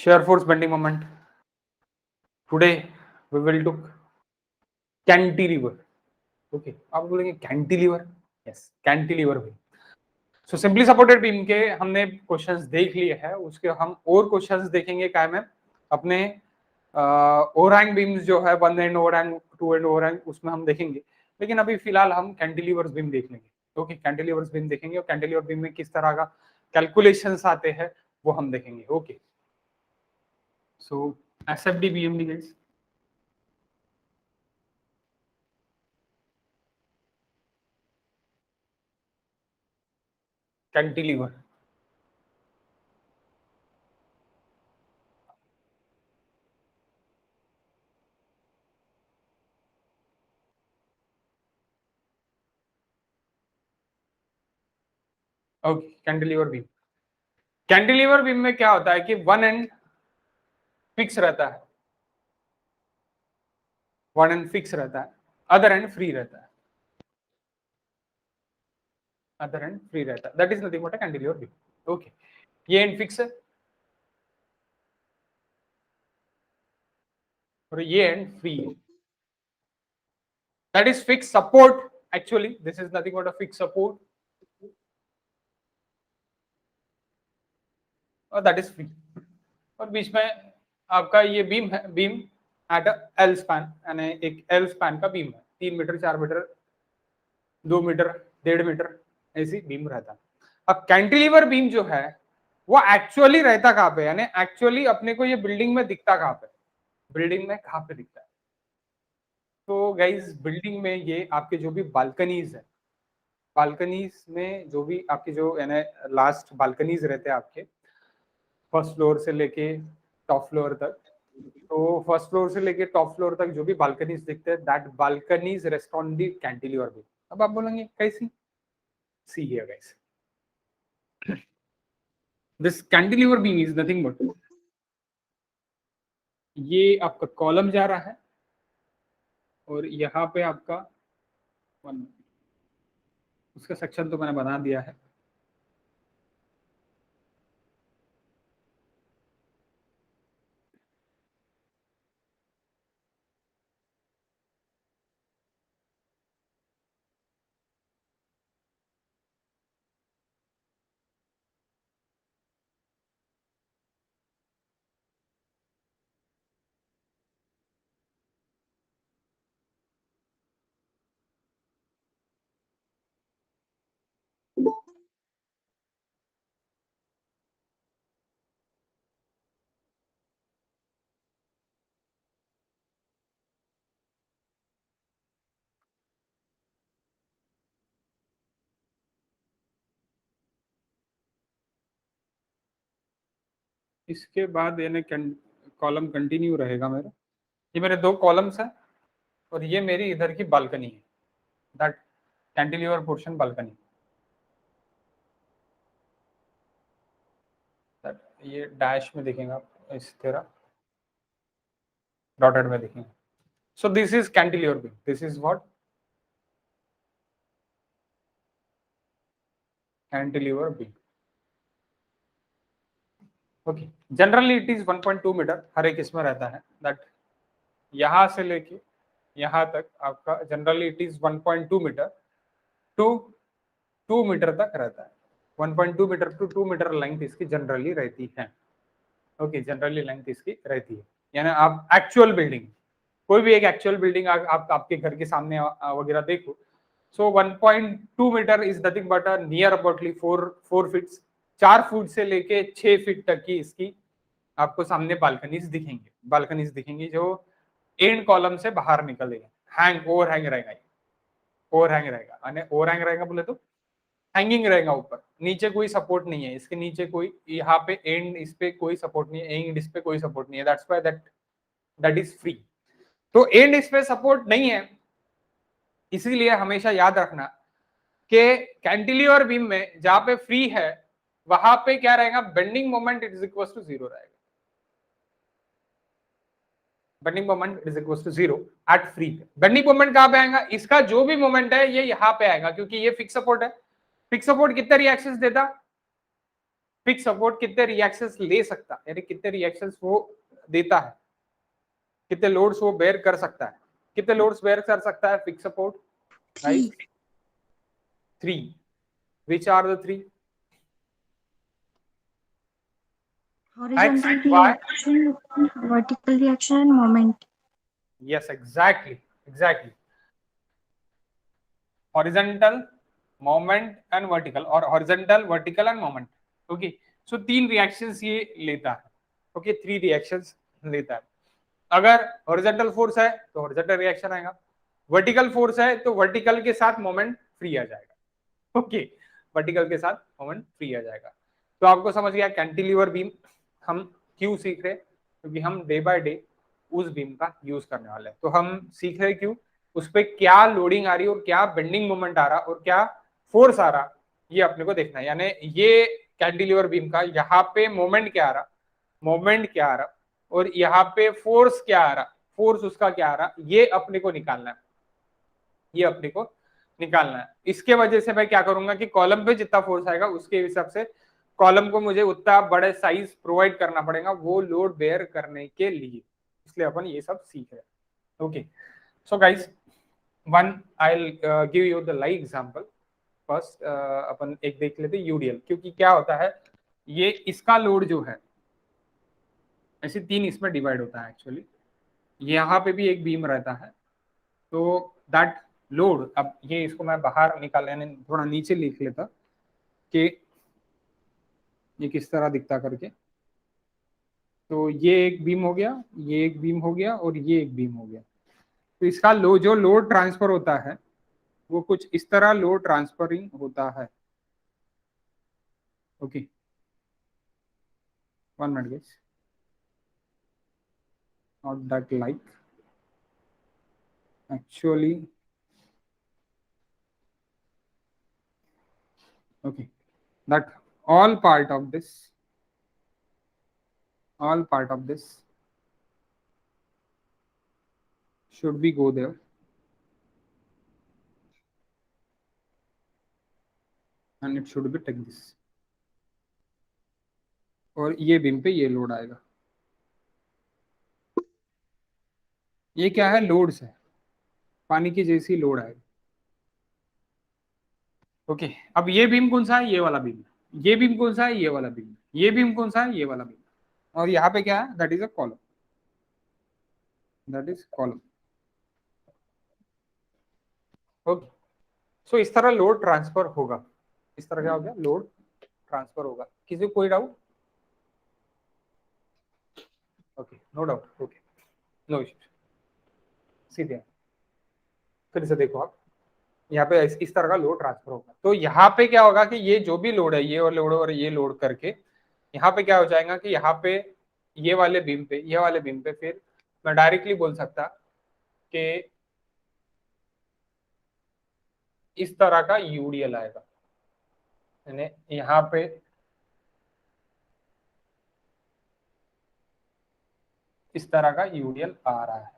shear force bending moment. Today we will do cantilever. Okay, आप बोलेंगे cantilever? Yes, cantilever भी. So simply supported beam के हमने questions देख लिए हैं, उसके हम और क्वेश्चंस देखेंगे क्या में अपने ओवरहैंग बीम्स जो है, one end overhang, two end overhang, उसमें हम देखेंगे. लेकिन अभी फिलहाल हम कैंटिलीवर्स बीम देख लेंगे. ओके, कैंटिलीवर्स बीम देखेंगे और कैंटिलीवर बीम में किस तरह का कैलकुलेशंस आते हैं वो हम देखेंगे. Okay, so SFD BMD guys. Cantilever, okay, cantilever beam. Cantilever beam में क्या होता है कि वन एंड फिक्स रहता है, वन एंड फिक्स रहता है, अदर एंड फ्री रहता है, अदर एंड फ्री रहता है. That is nothing but a cantilever beam. Okay, ये एंड फिक्स है और ये एंड फ्री है. That is fix support. Actually this is nothing but a fix support और दैट इज फ्री. और बीच में आपका ये बीम है, बीम एट एल स्पैन, यानी एक एल स्पैन का बीम है. 3 मीटर, 4 मीटर, 2 मीटर, 1.5 मीटर ऐसी बीम रहता है. अब कैंटिलीवर बीम जो है वो एक्चुअली रहता कहाँ पे, यानी एक्चुअली अपने को ये बिल्डिंग में दिखता कहाँ पे, बिल्डिंग में कहाँ पे दिखता है. तो गाइज बिल्डिंग में ये आपके जो भी बालकनीज है, बालकनीज में जो भी आपके जो यानी लास्ट बालकनीज रहते हैं आपके फर्स्ट फ्लोर से लेके टॉप फ्लोर तक, तो फर्स्ट फ्लोर से लेके टॉप फ्लोर तक जो भी बालकनीज दिखते हैं, that balconies rest on the cantilever beam. अब आप बोलेंगे कैसी? See here guys, this cantilever beam is nothing but, ये आपका कॉलम जा रहा है और यहाँ पे आपका उसका सेक्शन तो मैंने बना दिया है. इसके बाद यानी कॉलम कंटिन्यू रहेगा मेरा. ये मेरे 2 कॉलम्स हैं और ये मेरी इधर की बालकनी है, दैट कैंटिलीवर पोर्शन बालकनी. ये डैश में देखेंगे आप, इस तरह डॉटेड में देखेंगे. So this is cantilever beam. This is what cantilever beam. Okay, generally it is 1.2 metre हर एक इसमें रहता है. दैट यहां से लेके यहां तक आपका generally it is 1.2 metre to 2 metre तक रहता है. 1.2 मीटर टू 2 मीटर लेंथ इसकी जनरली रहती है. ओके, जनरली लेंथ इसकी रहती है. यानी आप एक्चुअल बिल्डिंग, कोई भी एक एक्चुअल बिल्डिंग आप आपके घर के सामने वगैरह देखो, so 1.2 metre is nothing but near aboutly 4 feet, 4 foot से लेके 6 फीट तक की इसकी आपको सामने बालकनीज दिखेंगी जो एंड कॉलम से बाहर निकलेगा. हैंग ओवरहैंग रहेगा, ओवरहैंग रहेगा. ओवरहैंग रहेगा बोले तो हैंगिंग रहेगा ऊपर, नीचे कोई सपोर्ट नहीं है इसके नीचे, कोई यहाँ पे एंड इस पे कोई सपोर्ट नहीं है, एंड इस पे कोई सपोर्ट नहीं है. That's why that is free. तो एंड इस पे सपोर्ट नहीं है, इसीलिए हमेशा याद रखना कि कैंटिलीवर बीम में जहां पे फ्री है वहां पे क्या रहेगा, bending moment it is equal to 0 रहेगा. Bending moment is equal to 0 at free. Bending moment कहां पे आएगा, इसका जो भी मोमेंट है ये यहाँ पे आएगा, क्योंकि ये फिक्स सपोर्ट है. फिक्स सपोर्ट कितना रिएक्शंस देता, फिक्स सपोर्ट कितने रिएक्शंस ले सकता है, यानी कितने रिएक्शंस वो देता है, कितने लोड्स वो बेयर कर सकता है, कितने लोड्स बेयर कर सकता है fix support guys? 3. Which are the 3? Horizontal reaction, vertical reaction, and moment. Yes, exactly. Horizontal, moment and vertical, or horizontal, vertical and moment. Okay, so 3 reactions ये लेता है. Okay, 3 reactions लेता है. अगर हॉरिजॉन्टल फोर्स है तो हॉरिजॉन्टल रिएक्शन आएगा, vertical force है तो वर्टिकल के साथ मोमेंट फ्री आ जाएगा. ओके, वर्टिकल के साथ मोमेंट फ्री आ जाएगा. तो आपको समझ गया कैंटिलीवर बीम हम क्यों सीख रहे, क्योंकि हम डे बाय डे उस बीम का यूज करने वाले हैं. तो हम सीख रहे क्यों, उस पर क्या लोडिंग आ रही है और क्या बेंडिंग मोमेंट आ रहा और क्या फोर्स आ रहा, ये अपने को देखना है. यानी ये कैंटिलीवर बीम का यहाँ पे मोमेंट क्या आ रहा और यहाँ पे फोर्स क्या आ रहा, फोर्स उसका क्या आ रहा, ये अपने को निकालना है. इसके वजह से मैं क्या करूंगा कि कॉलम पे जितना फोर्स आएगा उसके हिसाब से कॉलम को मुझे उतना बड़े साइज प्रोवाइड करना पड़ेगा वो लोड बेयर करने के लिए. इसलिए अपन ये सब सीख रहे हैं. Okay, so guys, one I will give you the live example. First अपन एक देख लेते यूडीएल, क्योंकि क्या होता है ये इसका लोड जो है ऐसे 3 इसमें डिवाइड होता है एक्चुअली. यहाँ पे भी एक बीम रहता है, तो दैट लोड, अब ये इसको मैं बाहर निकाल यानी थोड़ा नीचे लिख लेता कि ये किस तरह दिखता करके. तो ये एक बीम हो गया, ये एक बीम हो गया और ये एक बीम हो गया. तो इसका जो लोड ट्रांसफर होता है वो कुछ इस तरह लोड ट्रांसफरिंग होता है. Okay, 1 minute guys, not that like actually. Okay, that all part of this should be go there and it should be take this. और ये बीम पे ये लोड आएगा. ये क्या है, लोड्स है, पानी की जैसी लोड आएगी. ओके, अब ये बीम कौन सा है, ये वाला बीम. ये बीम कौन सा है, ये वाला बीम. ये बीम कौन सा है, ये वाला बीम. और यहाँ पे क्या है, that is a column, that is column. Okay, so इस तरह लोड ट्रांसफर होगा. इस तरह क्या हो गया, लोड ट्रांसफर होगा. किसी को कोई doubt? Okay, no doubt. Okay, no issues. सीधे फिर से देखो आप, यहाँ पे इस तरह का लोड ट्रांसफर होगा. तो यहाँ पे क्या होगा कि ये जो भी लोड है, ये और ये लोड करके यहाँ पे क्या हो जाएगा कि यहाँ पे ये वाले बीम पे फिर मैं डायरेक्टली बोल सकता कि इस तरह का यूडीएल आएगा. यानी यहाँ पे इस तरह का यूडीएल आ रहा है,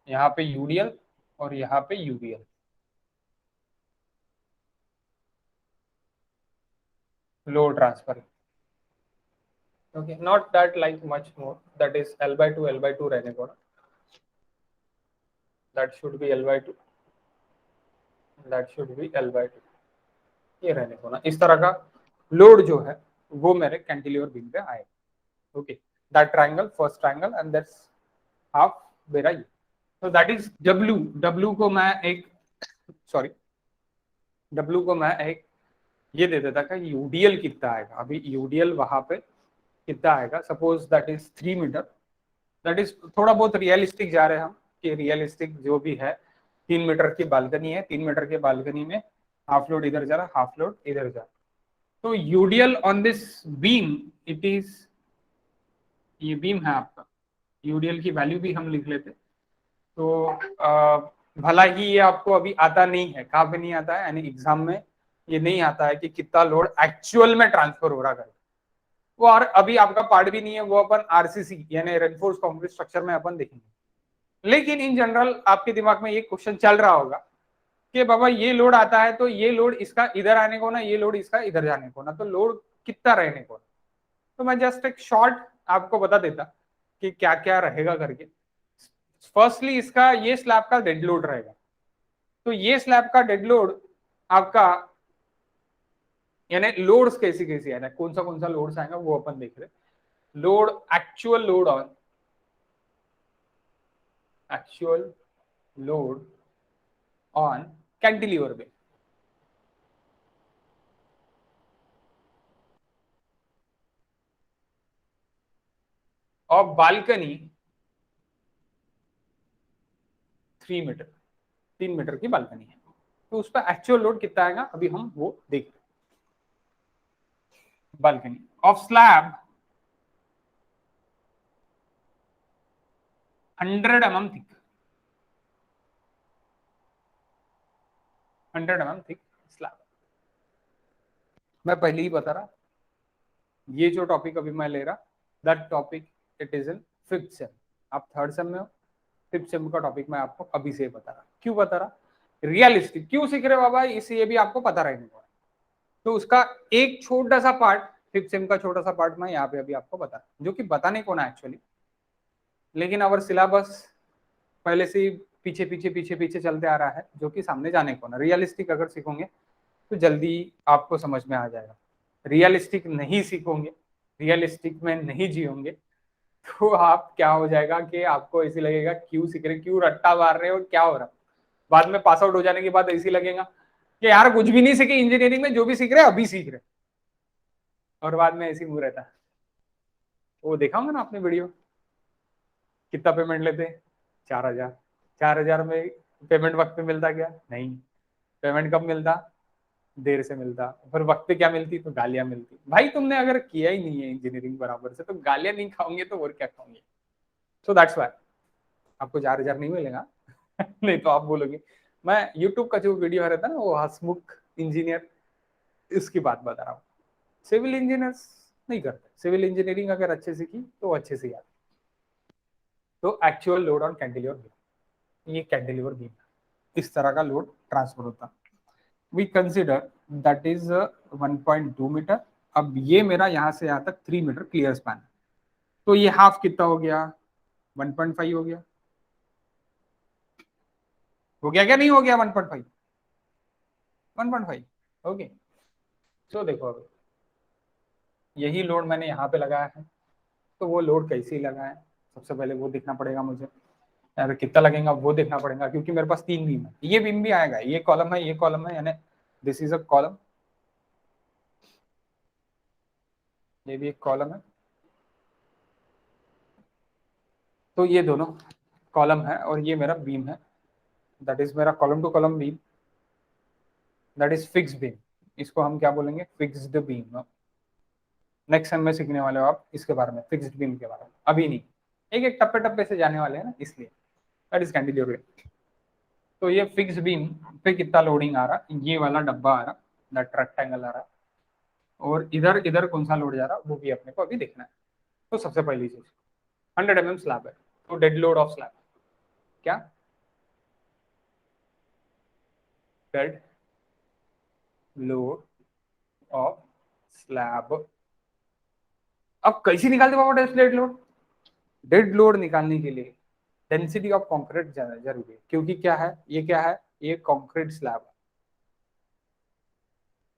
यहाँ पे यूडीएल और यहाँ पे UDL. Load transfer. Okay, not that like much more, that is L/2 रहने को ना, that should be L/2, that should be L/2, ये रहने को ना. इस तरह का लोड जो है वो मेरे कैंटिलीवर बीम पे आएगा. Okay, that triangle, first triangle and that's half मेरा ये. तो दैट इज W को मैं एक ये दे देता कि यूडीएल कितना आएगा. अभी यूडीएल वहां पे कितना आएगा, suppose that is 3 metre. That is थोड़ा बहुत रियलिस्टिक जा रहे हैं हम कि रियलिस्टिक जो भी है 3 मीटर की बालकनी है, 3 मीटर की बालकनी में हाफ लोड इधर जा रहा, हाफ लोड इधर जा रहा. तो UDL on this beam, it is, ये बीम है आपका, यूडीएल की वैल्यू भी हम लिख लेते. तो भला ही ये आपको अभी आता नहीं है, कहाँ पे नहीं आता है, यानी एग्जाम में ये नहीं आता है कि कितना लोड एक्चुअल में ट्रांसफर हो रहा है वो. और अभी आपका पार्ट भी नहीं है, वो अपन आरसीसी यानी रेनफोर्स कंक्रीट स्ट्रक्चर में अपन देखेंगे. लेकिन इन जनरल आपके दिमाग में ये क्वेश्चन चल रहा होगा कि बाबा ये लोड आता है तो ये लोड इसका इधर आने को ना, ये लोड इसका इधर जाने को ना, तो लोड कितना रहने को। तो मैं जस्ट एक शॉर्ट आपको बता देता कि क्या क्या रहेगा करके। फर्स्टली इसका ये स्लैब का डेड लोड रहेगा। तो ये स्लैब का डेड लोड आपका यानी लोड्स कैसी कैसी है ना, कौन सा लोड्स आएगा वो अपन देख रहे। Load actual load on cantilever पे। और बालकनी 3 मीटर, 3 मीटर की बालकनी है। तो उस पर एक्चुअल लोड कितना आएगा अभी हम वो देखते हैं। Balcony of slab 100 mm thick, 100 mm thick slab. मैं पहले ही बता रहा, ये जो टॉपिक अभी मैं ले रहा, that topic it is in 5th same. आप 3rd सेम में हो, 5th सेम का टॉपिक मैं आपको अभी से बता रहा। क्यों बता रहा? रियलिस्टिक क्यों सीख रहे बाबा, इसलिए भी आपको पता रहने को। तो उसका एक छोटा सा पार्ट, 5th सेम का छोटा सा पार्ट मैं यहाँ पे अभी आपको बता, जो कि बताने को ना एक्चुअली, लेकिन अवर सिलेबस पहले से ही पीछे पीछे पीछे पीछे चलते आ रहा है, जो कि सामने जाने को ना। रियलिस्टिक अगर सीखोगे तो जल्दी आपको समझ में आ जाएगा। रियलिस्टिक नहीं सीखोगे, रियलिस्टिक में नहीं जियोगे, तो आप क्या हो जाएगा कि आपको ऐसे लगेगा क्यों सीख रहे, क्यों रट्टा मार रहे हो, क्या हो रहा। बाद में पास आउट हो जाने के बाद ऐसे लगेगा कि यार कुछ भी नहीं सीखे इंजीनियरिंग में, जो भी सीख रहे अभी सीख रहे। और बाद में ऐसे मुंह रहता है। वो देखा होगा ना आपने वीडियो, कितना पेमेंट लेते? 4,000। 4,000 में पेमेंट वक्त पे मिलता क्या? नहीं। पेमेंट कब मिलता? देर से मिलता। फिर वक्त पे क्या मिलती? तो गालियां मिलती। भाई तुमने अगर किया ही नहीं है इंजीनियरिंग बराबर से तो गालियां नहीं खाओगे तो और क्या खाओगे? सो दैट्स वाई आपको 4,000 नहीं मिलेगा। नहीं तो आप बोलोगे, मैं यूट्यूब का जो वीडियो रहता है ना वो हसमुख इंजीनियर, इसकी बात बता रहा हूँ। सिविल इंजीनियर्स नहीं करते। सिविल इंजीनियरिंग अगर अच्छे से की तो अच्छे से याद। तो actual load on cantilever beam, ये कैंटिलीवर बीम इस तरह का लोड ट्रांसफर होता। We consider that is 1.2 metre. अब ये मेरा यहाँ से यहाँ तक 3 मीटर क्लियर स्पैन। तो ये हाफ कितना हो गया? 1.5 हो गया। हो गया क्या नहीं हो गया? 1.5, 1.5। ओके। सो देखो अभी यही लोड मैंने यहाँ पे लगाया है, तो वो लोड कैसे ही लगाया है सबसे पहले वो देखना पड़ेगा मुझे। यार कितना लगेगा वो देखना पड़ेगा, क्योंकि मेरे पास 3 बीम है। ये बीम भी आएगा, ये कॉलम है, ये कॉलम है, यानी दिस इज अ कॉलम, ये भी एक कॉलम है। तो ये दोनों कॉलम है और ये मेरा बीम है, दैट इज मेरा column two column beam, that is fix beam. इसको हम क्या बोलेंगे? Fixed beam. नेक्स्ट टाइम में सीखने वाले हो आप इसके बारे में, फिक्स्ड बीम के बारे में। अभी नहीं, एक एक टप्पे टप्पे से जाने वाले हैं ना, इसलिए दैट इज कैंटिलीवर। तो ये फिक्स बीम पे कितना लोडिंग आ रहा, ये वाला डब्बा आ रहा, दैट रेक्टेंगल आ रहा, और इधर इधर कौन सा लोड जा रहा वो भी अपने को अभी देखना है। तो सबसे पहली चीज 100 mm स्लैब है, तो डेड लोड ऑफ स्लैब क्या? Dead load of slab. अब कैसे निकालते बाबा डेड लोड? डेड लोड निकालने के लिए डेंसिटी ऑफ कंक्रीट जरूरी है, क्योंकि क्या है, ये क्या है, ये कंक्रीट स्लैब है,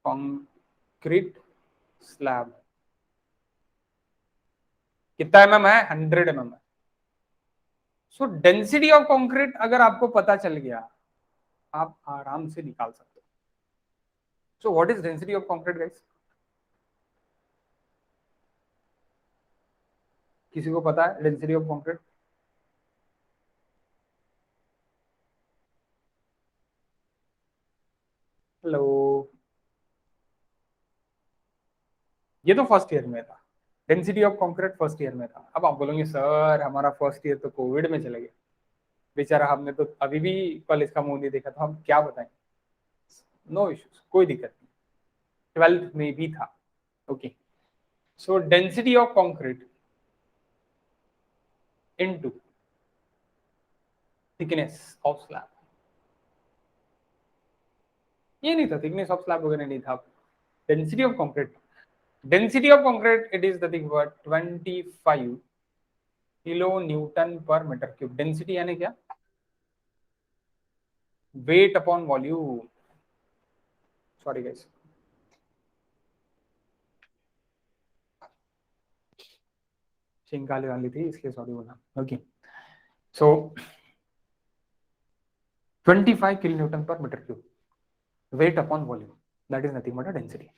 कंक्रीट स्लैब। कितना mm है? 100 mm है। सो डेंसिटी ऑफ कंक्रीट अगर आपको पता चल गया, आप आराम से निकाल सकते हो। So what is density of concrete guys? किसी को पता है डेंसिटी ऑफ कंक्रीट? हेलो। ये तो फर्स्ट ईयर में था, density of concrete first year में था। अब आप बोलोगे सर हमारा फर्स्ट ईयर तो कोविड में चले गया, बेचारा हमने तो अभी भी कॉलेज का मुंह नहीं देखा, तो हम क्या बताएं। नो इश्यूज, कोई दिक्कत नहीं, 12th में भी था। Okay. So density of concrete into thickness of slab, ये नहीं था थिकनेस ऑफ स्लैब वगैरह नहीं था, density of concrete. Density of concrete, it is nothing but 25 kilo newton per metre cube. Density यानी क्या? Weight upon volume. Sorry guys, चिंगाली वाली थी इसलिए सॉरी बोला. Okay, so 25 kilo newton per metre cube, weight upon volume, that is nothing but a density.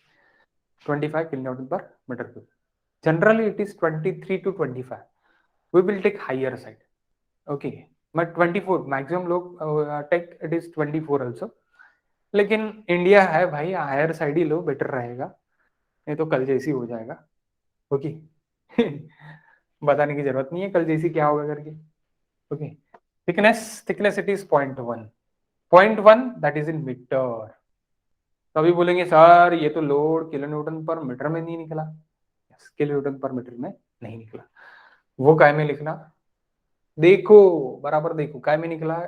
25 kilonewton per meter cube. Generally it is 23 to 25. We will take higher side. Okay, but 24 maximum लोग take it is 24 also. लेकिन India है भाई, higher side ही लो, better रहेगा, नहीं तो कल जैसी हो जाएगा. ओके. बताने की जरूरत नहीं है कल जैसी क्या होगा करके. Okay, thickness it is 0.1. 0.1 that is in metre. तो अभी बोलेंगे सर ये तो load kilo newton per metre में नहीं निकला. किलो न्यूटन पर मीटर में नहीं निकला. वो काय में लिखना, देखो बराबर देखो काय में निकला.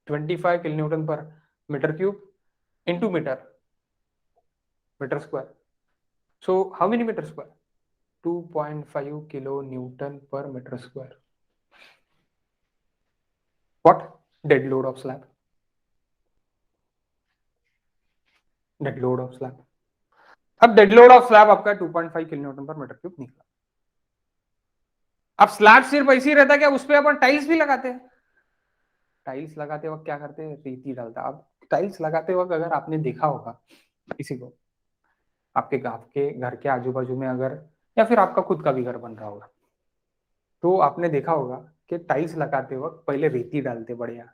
25 kilo newton per metre cube into metre square. So how many metre square? 2.5 kilo newton per metre square. What? Dead load of slab. Dead load of slab. अब डेड लोड ऑफ स्लैब आपका 2.5 kilo newton per metre cube निकला. अब slab सिर्फ ऐसे ही रहता क्या? उस पर अपन टाइल्स भी लगाते हैं. टाइल्स लगाते वक्त क्या करते हैं? रेती डालता. अब टाइल्स लगाते वक्त अगर आपने देखा होगा किसी को, आपके घर के आजू बाजू में अगर, या फिर आपका खुद का भी घर बन रहा होगा, तो आपने देखा होगा कि टाइल्स लगाते वक्त पहले रेती डालते. बढ़िया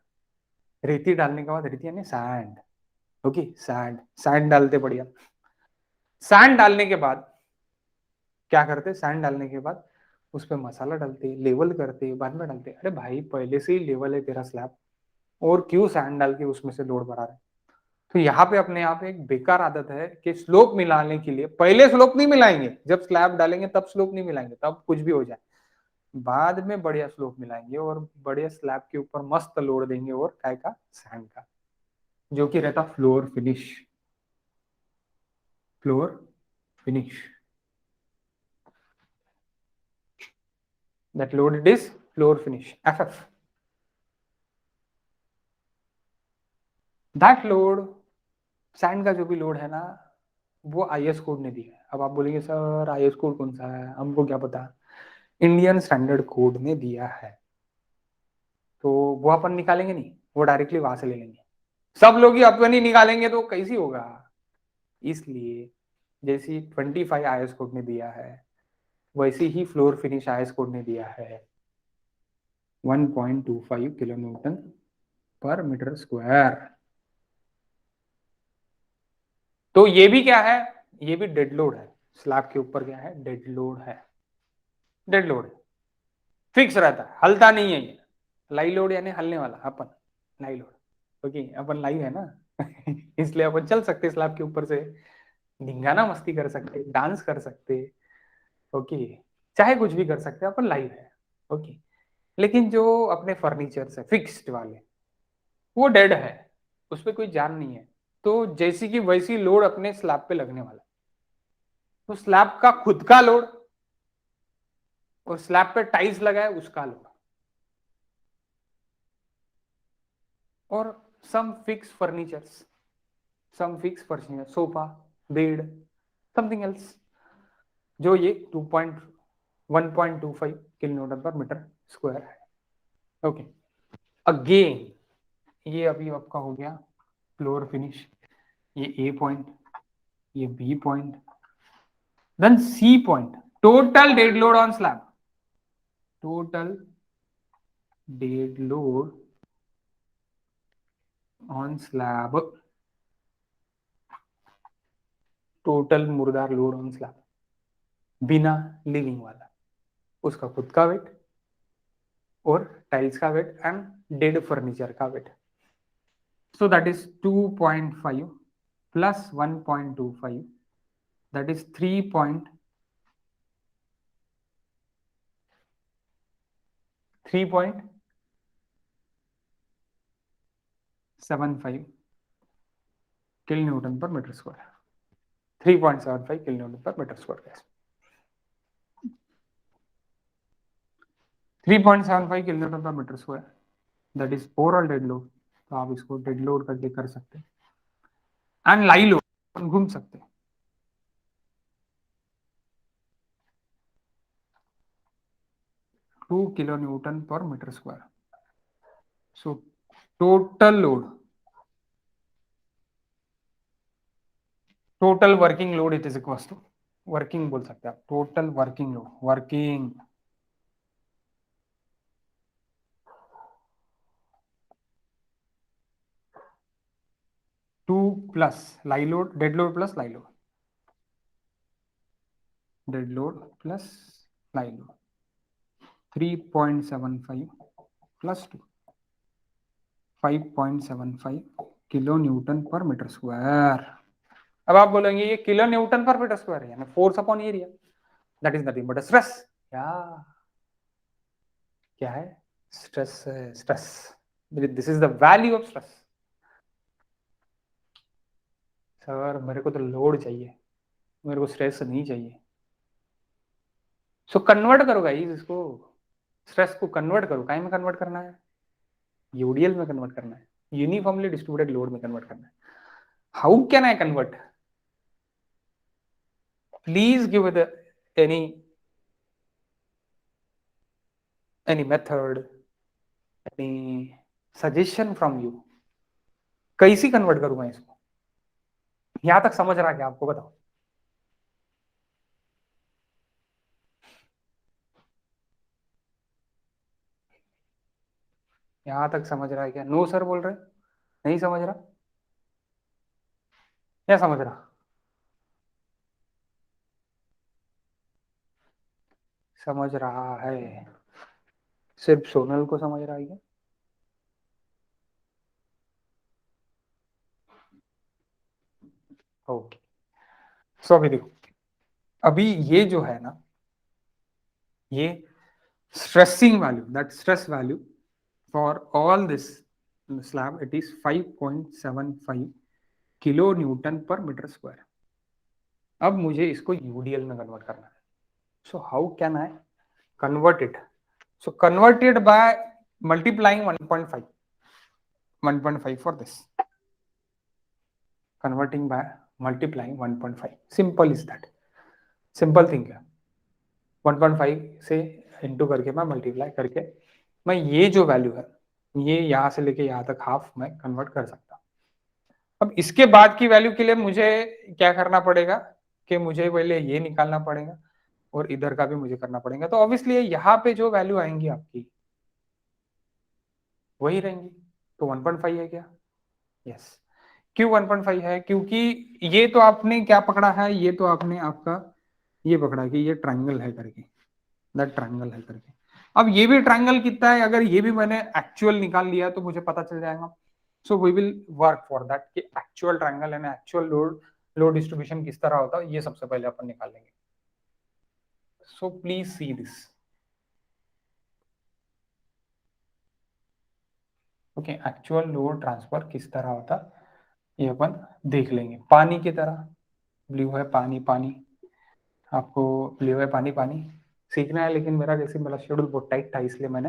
रेती डालने के बाद, रेती यानी सैंड. ओके, सैंड सैंड डालते बढ़िया. सैंड डालने के बाद क्या करते? सैंड डालने के बाद उस पर मसाला डालते, लेवल करते, बाद में डालते. अरे भाई पहले से ही लेवल है तेरा स्लैब, और क्यों सैंड डाल के उसमें से लोड बढ़ा रहे? तो यहाँ पे अपने आप एक बेकार आदत है कि स्लोप मिलाने के लिए पहले स्लोप नहीं मिलाएंगे. जब स्लैब डालेंगे तब स्लोप नहीं मिलाएंगे, तब कुछ भी हो जाए. बाद में बढ़िया स्लोप मिलाएंगे और बढ़िया स्लैब के ऊपर मस्त लोड देंगे, और काय का? सैंड का, जो कि रहता floor finish. Floor finish, that load it is floor finish, FF. That load, sand का जो भी लोड है ना, वो IS कोड ने दिया है. अब आप बोलेंगे सर IS कोड कौन सा है, हमको क्या पता. इंडियन स्टैंडर्ड कोड ने दिया है. तो वो अपन निकालेंगे नहीं, वो डायरेक्टली वहां से ले लेंगे. सब लोग ही अपन ही निकालेंगे तो कैसी होगा. इसलिए जैसी 25 IS कोड ने दिया है, वैसे ही फ्लोर फिनिश IS कोड ने दिया है 1.25 kilo newton per metre square. तो ये भी क्या है? ये भी डेड लोड है. स्लैब के ऊपर क्या है? डेड लोड है. डेड लोड है, फिक्स रहता है, हलता नहीं है ये. लाई लोड यानी हलने वाला. अपन लाई लोड. ओके, अपन लाई है ना. इसलिए अपन चल सकते स्लैब के ऊपर से, धिंगाना मस्ती कर सकते, डांस कर सकते. ओके, चाहे कुछ भी कर सकते, अपन लाइव है. ओके, लेकिन जो अपने फर्नीचर है फिक्स्ड वाले, वो डेड है, उस पर कोई जान नहीं है. तो जैसी की वैसी लोड अपने स्लैब पे लगने वाला. तो स्लैब का खुद का लोड और स्लैब पे टाइल्स लगा है उसका लोड, और some fix furnitures, some fix furniture, sofa, bed, something else, जो ये 1.25 kilo newton per metre square है. ओके, अगेन ये अभी आपका हो गया फ्लोर फिनिश. ये A पॉइंट, ये B point, then C point. Total dead load on slab, total dead load on slab, total मुर्दार लोड ऑन स्लैब, बिना लिविंग वाला, उसका खुद का वेट और टाइल्स का वेट एंड डेड फर्नीचर का weight. So that is 2.5 plus 1.25, that is 3.75 kilo newton per metre square. 3.75 kilonewton per metre square. 3.75 kilonewton per metre square, that is overall dead load. तो आप इसको dead load करके कर सकते हैं, and lie load घूम सकते हैं। 2 kilo newton per metre square. So total load, total working load it is equals to, working बोल सकते हैं आप, total working load, working 2 plus live load, dead load plus live load, dead load plus live load, 3.75 plus 2, 5.75 kilo newton per metre square. अब आप बोलेंगे ये kilo newton per metre square है, यानी force upon area, that is nothing but stress. क्या है? Stress है, stress. This is the value of stress. Sir मेरे को तो लोड चाहिए, मेरे को स्ट्रेस नहीं चाहिए। सो कन्वर्ट करो गाइस इसको, स्ट्रेस को कन्वर्ट करो। काहे में कन्वर्ट करना है? यूडीएल में कन्वर्ट करना है, यूनिफॉर्मली डिस्ट्रीब्यूटेड लोड में कन्वर्ट करना है। How can I convert? Please give the any method, any suggestion from you, कैसी कन्वर्ट करूं मैं इसको? यहां तक समझ रहा क्या आपको? बताओ। यहां तक समझ रहा है क्या? नो सर बोल रहे, नहीं समझ रहा, क्या समझ रहा? समझ रहा है, सिर्फ सोनल को समझ रहा है क्या? ओके। सो अभी देखो, अभी ये जो है ना, ये stressing value, that stress value for all this slab it is 5.75 kilo newton per metre square. अब मुझे इसको यूडीएल में कन्वर्ट करना है। So how can I convert it? So converted by multiplying 1.5 for this, converting by multiplying 1.5, simple is that, simple thing है। 1.5 से into करके मैं मल्टीप्लाई करके मैं ये जो वैल्यू है, ये यहां से लेके यहां तक हाफ मैं कन्वर्ट कर सकता हूं। अब इसके बाद की वैल्यू के लिए मुझे क्या करना पड़ेगा कि मुझे पहले ये निकालना पड़ेगा और इधर का भी मुझे करना पड़ेगा। तो ऑब्वियसली यहाँ पे जो वैल्यू आएंगी आपकी वही रहेंगी। तो 1.5 है क्या? यस। क्यों 1.5 है? क्योंकि ये तो आपने क्या पकड़ा है, ये तो आपने आपका ये पकड़ा कि ये ट्रायंगल है करके, दैट ट्रायंगल है करके। अब ये भी ट्रायंगल कितना है, अगर ये भी मैंने एक्चुअल निकाल लिया तो मुझे पता चल जाएगा। So we will work for that कि actual triangle and actual load distribution किस तरह होता है, ये सबसे पहले अपन निकाल लेंगे। So please see this. Okay, actual load transfer किस तरह होता ये अपन देख लेंगे। पानी की तरह, ब्लू है पानी, पानी आपको ब्लू है पानी, पानी सीखना है, लेकिन मेरा जैसे मेरा शेड्यूल बहुत टाइट था इसलिए मैंने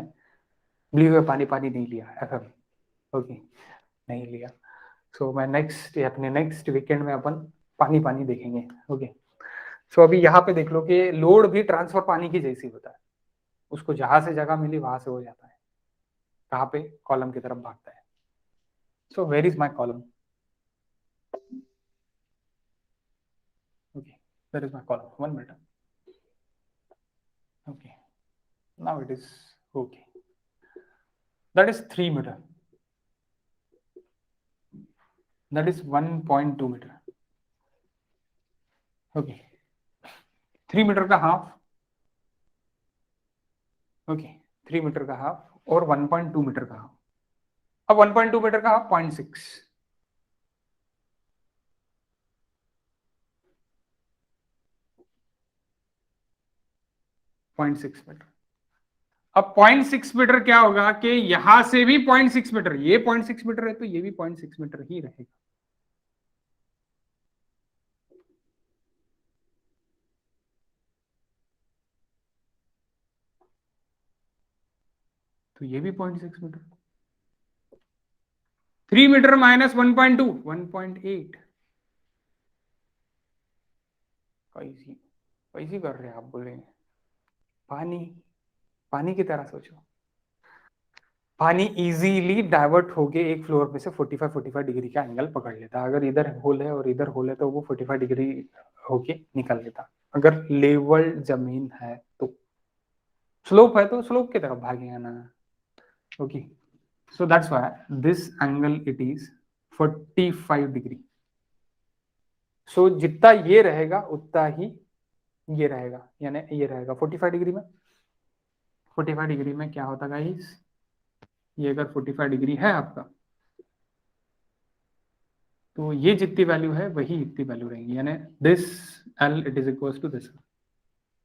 ब्लू है पानी, पानी नहीं लिया एफएम। ओके, नहीं लिया। सो मैं नेक्स्ट अपने नेक्स्ट वीकेंड में अपन पानी पानी देखेंगे। ओके। सो अभी यहाँ पे देख लो कि लोड भी ट्रांसफर पानी की जैसी होता है, उसको जहां से जगह मिली वहां से हो जाता है, कहाँ पे? कॉलम की तरफ भागता है। So where is my column? okay, that is my column. 1 meter. Okay, now it is okay. That is 3 meter. That is 1.2 meter. Okay, 3 metre का हाफ। ओके, 3 मीटर का हाफ और 1.2 मीटर का हाफ। अब 1.2 metre का half 0.6, 0.6 metre. अब 0.6 metre क्या होगा कि यहां से भी 0.6 मीटर, ये 0.6 मीटर है तो ये भी 0.6 मीटर ही रहेगा। तो ये भी 0.6 मीटर। 3 metre minus 1.2 1.8। कैसी कैसी कर रहे हैं आप, बोलेंगे पानी पानी की तरह सोचो। पानी इजीली डाइवर्ट होके एक फ्लोर पे से 45 डिग्री का एंगल पकड़ लेता। अगर इधर होल है और इधर होल है तो वो 45 डिग्री होके निकल लेता। अगर लेवल जमीन है तो, स्लोप है तो स्लोप की तरफ भागेगा ना। Okay, so that's why this angle it is 45 degree. So जितना ये रहेगा उतना ही ये रहेगा, यानी ये रहेगा 45 डिग्री में। 45 डिग्री में क्या होता गाइस, ये अगर 45 डिग्री है आपका तो ये जितनी वैल्यू है वही इतनी वैल्यू रहेगी, यानी this L it is equal to this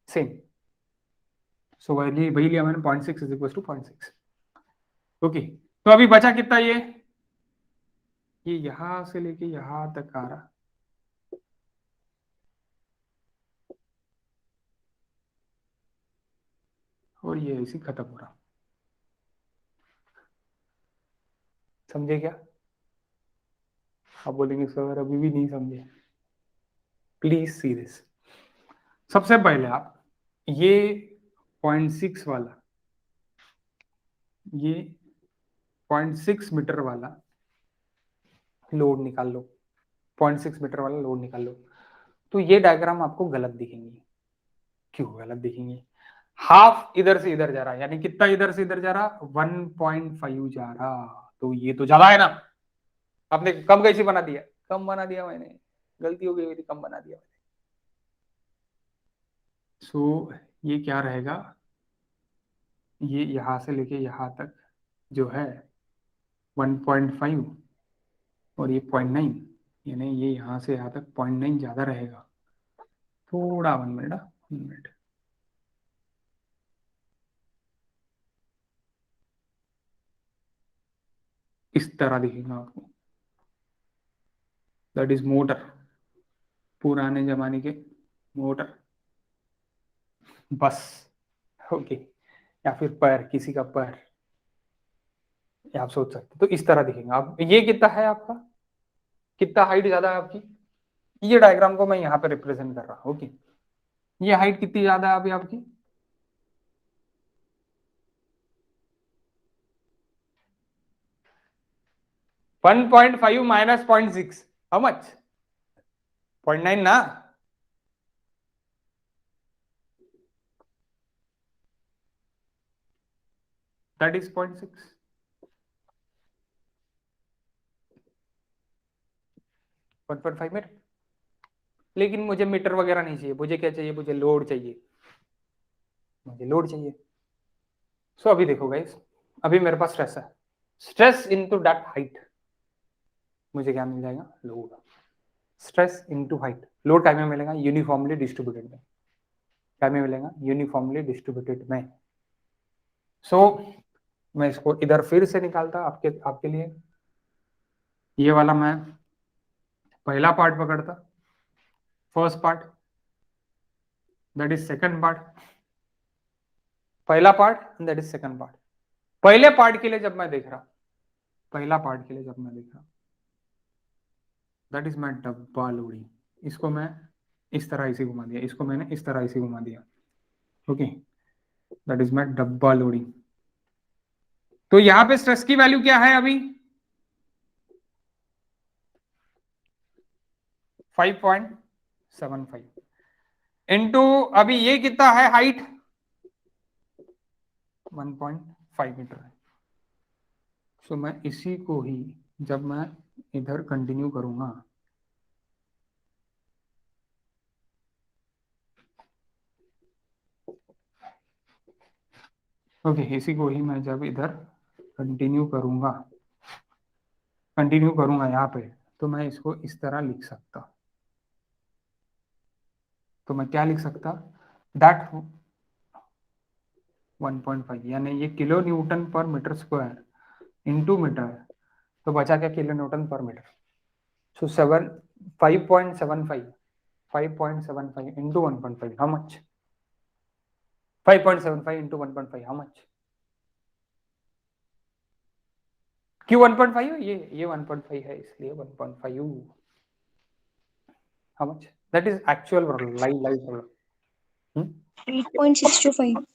same. So वही वही लिया मैंने 0.6 इज इक्वल टू 0.6। ओके, तो अभी बचा कितना, ये यहां से लेके यहां तक आ रहा, और ये इसी खत्म हो रहा। समझे क्या? आप बोलेंगे सर अभी भी नहीं समझे, प्लीज सी दिस। सबसे पहले आप ये 0.6 वाला, ये 0.6 मीटर वाला लोड निकाल लो। 0.6 मीटर वाला लोड निकाल लो। तो ये डायग्राम आपको गलत दिखेंगी। क्यों गलत दिखेंगी? हाफ इधर से इधर जा रहा है, यानी कितना इधर से इधर जा रहा, 1.5 जा रहा। तो ये तो ज्यादा है ना। आपने कम कैसे बना दिया? कम बना दिया मैंने, गलती हो गई मेरी, कम बना दिया मैंने। सो ये क्या रहेगा, ये यहां से लेके यहां तक जो है 1.5 और ये 0.9, यानी ये यहां से यहां तक 0.9 ज्यादा रहेगा। थोड़ा 1 मिनट, 1 मिनट। इस तरह दिखेगा आपको, दैट इज मोटर, पुराने जमाने के मोटर, बस। ओके, या फिर पैर, किसी का पैर, ये आप सोच सकते। तो इस तरह दिखेगा। आप ये कितना है आपका, कितना हाइट ज्यादा है आपकी, ये डायग्राम को मैं यहाँ पे रिप्रेजेंट कर रहा हूँ। ओके, ये हाइट कितनी ज्यादा है अभी आपकी, 1.5 माइनस 0.6, हाउ मच? 0.9 ना। That is 0.6, 1.5 metre. लेकिन मुझे मीटर वगैरह नहीं चाहिए, मुझे क्या चाहिए, मुझे लोड चाहिए, मुझे लोड चाहिए। सो अभी देखो गाइस, अभी मेरे पास स्ट्रेस है, स्ट्रेस इनटू दैट हाइट, मुझे क्या मिल जाएगा, load. Stress into height, load क्या में मिलेगा, यूनिफॉर्मली डिस्ट्रीब्यूटेड में। क्या में मिलेगा, यूनिफॉर्मली डिस्ट्रीब्यूटेड में। सो मैं इसको इधर फिर से निकालता आपके आपके लिए। ये वाला मैं पहला पार्ट पकड़ता, first part, that is second part. पहला part that is second part. पहले पार्ट के लिए जब मैं देख रहा, पहला पार्ट के लिए जब मैं देख रहा, दैट इज माई डब्बा लोडिंग। इसको मैं इस तरह इसे घुमा दिया, इसको मैंने इस तरह इसे घुमा दिया। ओके, दैट इज माई डब्बा लोडिंग। तो यहां पे स्ट्रेस की वैल्यू क्या है अभी, 5.75 इंटू अभी ये कितना है हाइट, 1.5 मीटर है। सो मैं इसी को ही जब मैं इधर कंटिन्यू करूंगा, ओके इसी को ही मैं जब इधर कंटिन्यू करूंगा यहाँ पे, तो मैं इसको इस तरह लिख सकता। तो मैं क्या लिख सकता, दैट 1.5 यानी ये kilo newton per metre square into metre, तो बचा क्या, kilo newton per metre. So 5.75 5.75 into 1.5, how much, 5.75 into 1.5, how much, क्यों 1.5 है? ये 1.5 है इसलिए 1.5. How much that is actual problem, live problem. 8.625.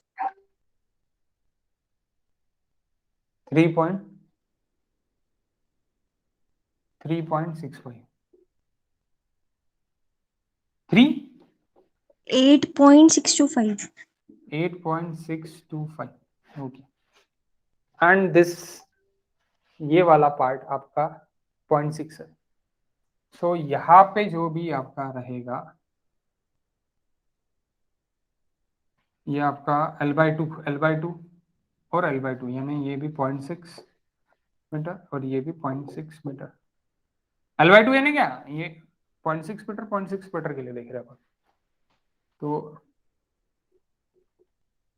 3.65. 3 8.625. 8.625. Okay. And this, ये वाला पार्ट आपका 0.6 है. सो यहाँ पे जो भी आपका रहेगा ये आपका L/2 और L/2, यानी ये भी 0.6 मीटर और ये भी 0.6 मीटर. L/2 यानी क्या, ये 0.6 मीटर 0.6 मीटर के लिए देख रहे हैं अपन. तो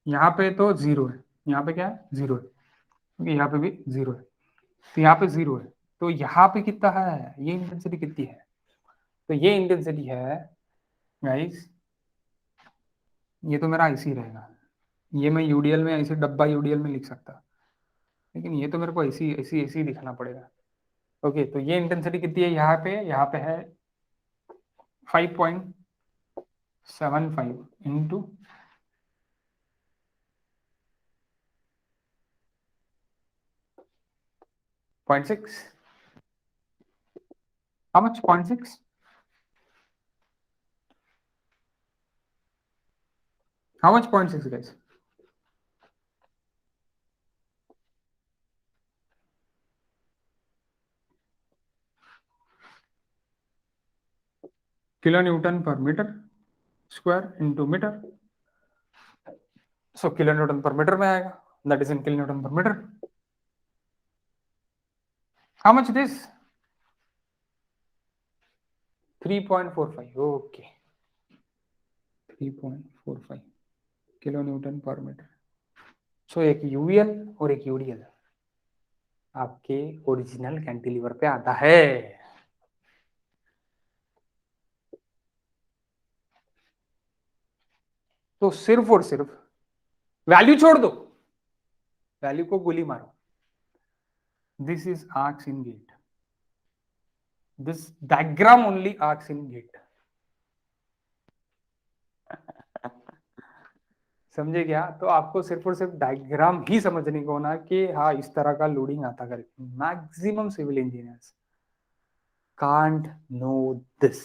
यहाँ पे तो जीरो है, यहाँ पे क्या है, जीरो है, क्योंकि यहाँ पे भी जीरो है, तो यहाँ पे जीरो है. तो यहाँ पे कितना है, ये इंटेंसिटी कितनी है, तो ये इंटेंसिटी है गाइस, ये तो मेरा ऐसी रहेगा, ये मैं यूडीएल में ऐसे डब्बा यूडीएल में लिख सकता, लेकिन ये तो मेरे को ऐसी ऐसी ऐसी दिखाना पड़ेगा. ओके, तो ये इंटेंसिटी कितनी है, यहाँ पे है 5.75 into 0.6. How much, 0.6. How much 0.6 guys? Kilo newton per metre square into metre. So kilo newton per metre में आएगा, that is in kilo newton per metre. How much this, 3.45. Okay, 3.45 kilo newton per metre. So एक UL और एक UDL आपके original cantilever पे आता है. तो सिर्फ और सिर्फ वैल्यू छोड़ दो, वैल्यू को गोली मारो. दिस इज आर्क्स in GATE, this diagram only आर्क्स इन गेट. समझे क्या? तो आपको सिर्फ और सिर्फ डायग्राम ही समझने को ना कि हाँ इस तरह का लोडिंग आता करके. Maximum civil engineers can't know this,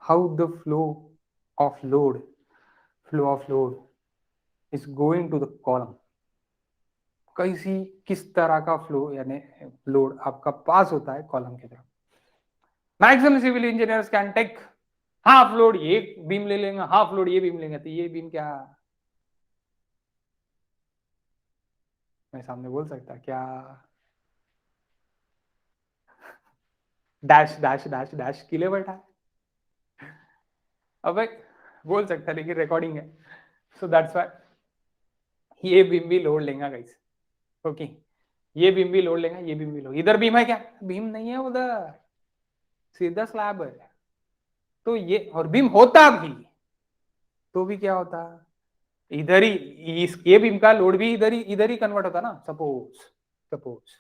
how the of load flow of load is going to the column. कैसी किस तरह का फ्लो यानी लोड आपका पास होता है कॉलम की तरफ. Maximum civil engineers can take half load, ये बीम ले लेंगे, हाफ लोड ये बीम लेंगे, तो ये बीम क्या, मैं सामने बोल सकता क्या, डैश डैश डैश डैश किले बैठा है. अब बोल सकता लेकिन रिकॉर्डिंग है, सो दैट्स व्हाई ये बीम भी लोड लेगा गाइस. ओके, ये बीम भी लोड लेगा, ये बीम भी लोड. इधर बीम है क्या, बीम नहीं है, उधर सीधा स्लैब है. तो ये और बीम होता भी तो भी क्या होता, इधर ही इस ये बीम का लोड भी इधर ही कन्वर्ट होता ना. सपोज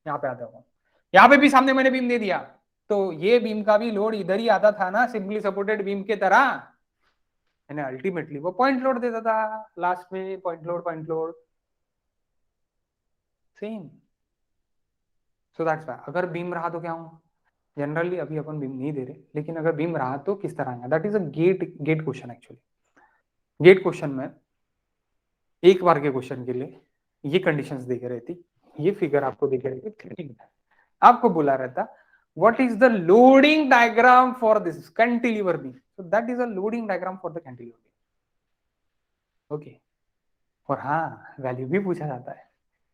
यहाँ पे आता हूँ, यहाँ पे भी सामने मैंने बीम दे दिया, तो ये बीम का भी लोड इधर ही आता था ना, सिंपली सपोर्टेड बीम के तरह. यानी अल्टीमेटली वो पॉइंट लोड देता था लास्ट में, point load same. So that's why अगर बीम रहा तो क्या होगा, जनरली अभी अपन बीम नहीं दे रहे, लेकिन अगर बीम रहा तो किस तरह आएगा, that is a GATE question. Actually GATE question में एक बार के क्वेश्चन के लिए ये कंडीशंस देखे रहती, ये फिगर आपको देखे रहती, आपको बोला रहता what is the loading diagram for this cantilever beam. So that is a loading diagram for the cantilever beam. Okay, और हाँ वैल्यू भी पूछा जाता है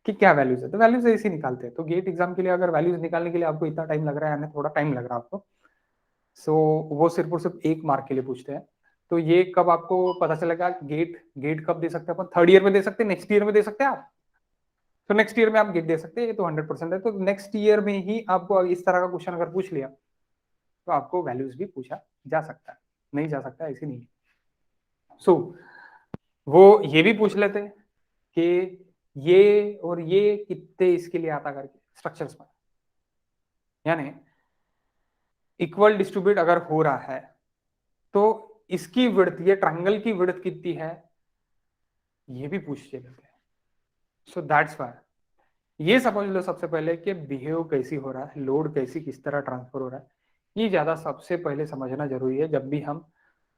कि क्या वैल्यूज है, तो वैल्यूज ऐसे निकालते हैं. तो गेट एग्जाम के लिए अगर वैल्यूज निकालने के लिए आपको इतना टाइम लग रहा है, थोड़ा टाइम लग रहा है आपको, सो वो सिर्फ और सिर्फ एक मार्क के लिए पूछते हैं. तो ये कब आपको पता चलेगा, गेट कब दे सकते हैं अपन, थर्ड ईयर में दे सकते हैं, नेक्स्ट ईयर में दे सकते हैं आप. तो नेक्स्ट ईयर में आप गेट दे सकते हैं, ये तो 100% है. तो नेक्स्ट ईयर में ही आपको इस तरह का क्वेश्चन अगर पूछ लिया तो आपको वैल्यूज भी पूछा जा सकता है, नहीं जा सकता ऐसे नहीं. सो वो ये भी पूछ लेते कि ये और ये कितने इसके लिए आता करके स्ट्रक्चर्स में, यानी इक्वल डिस्ट्रीब्यूट अगर हो रहा है तो इसकी विड्थ, ये ट्रायंगल की विड्थ कितनी है ये भी पूछ लेते हैं। सो दैट्स वाई ये समझ लो सबसे पहले कि बिहेव कैसी हो रहा है, लोड कैसी किस तरह ट्रांसफर हो रहा है, ये ज्यादा सबसे पहले समझना जरूरी है जब भी हम